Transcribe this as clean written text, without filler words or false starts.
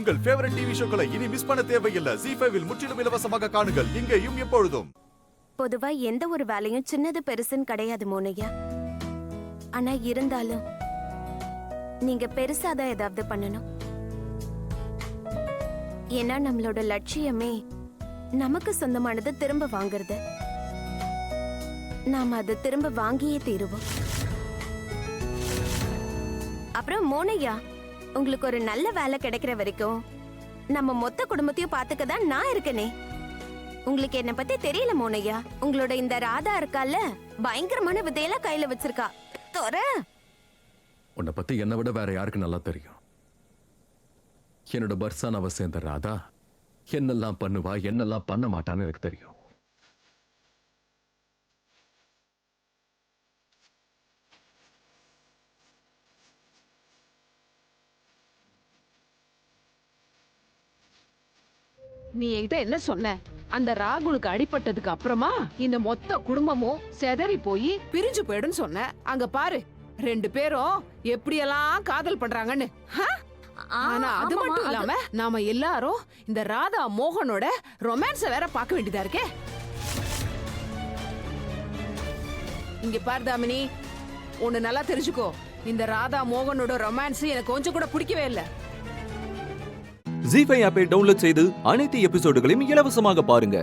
உங்கள் favourite TV ஷோக்களை இனி miss பண்ண தேவையில்லை. ZEE5 இல் முற்றிலும் இலவசமாக காணுங்கள். இங்கேயும் எப்பொழுதும். பொதுவா எந்த ஒரு வேலையும் சின்னது பெருசுன்னு கிடையாது மோனையா. ஆனா இருந்தாலும் நீங்க பெருசாதான் ஏதாவது பண்ணணும். ஏன்னா நம்மளோட லட்சியமே நமக்கு சொந்தமானது திரும்ப வாங்குறது. நாம அதை திரும்ப வாங்கியே தீருவோம். அப்புறம் மோனையா, உங்களுக்கு ஒரு நல்ல வேலை கிடைக்கிற வரைக்கும் நம்ம மொத்த குடும்பத்தையும் பாத்துக்க தான் நான் இருக்கனே. உங்களுக்கு என்ன பத்தி தெரியல மோனையா. உங்களோட இந்த ராதா இருக்கால, பயங்கரமான விதையெல்லாம் கையில வச்சிருக்கா. தோற உன்னை பத்தி என்னை விட வேற யாருக்கு நல்லா தெரியும்? என்னோட பர்சானாவை சேர்ந்த ராதா என்னெல்லாம் பண்ணுவா, என்னெல்லாம் பண்ண மாட்டான்னு எனக்கு தெரியும். நீ என்கிட்ட என்ன சொன்ன? அந்த ராகுலுக்கு அடிபட்டதுக்கு அப்புறமா இந்த மொத்த குடும்பமும் செதறி போய் பிரிஞ்சு போயிடுன்னு சொன்ன. அங்க பாரு, 2 பேரும் எப்படியெல்லாம் காதல் பண்றாங்கன்னு. ஆனா அது மட்டும் இல்லாம நாம எல்லாரும் இந்த ராதா மோகனோட ரொமான்ஸ வேற பார்க்க வேண்டியதா இருக்கே. இங்க பாரு தாமினி, ஒண்ணு நல்லா தெரிஞ்சுக்கோ, இந்த ராதா மோகனோட ரொமான்ஸ் எனக்கு கொஞ்சம் கூட பிடிக்கவே இல்லை. ZEE5 ஆப்பை டவுன்லோட் செய்து அனைத்து எபிசோடுகளையும் இலவசமாக பாருங்க.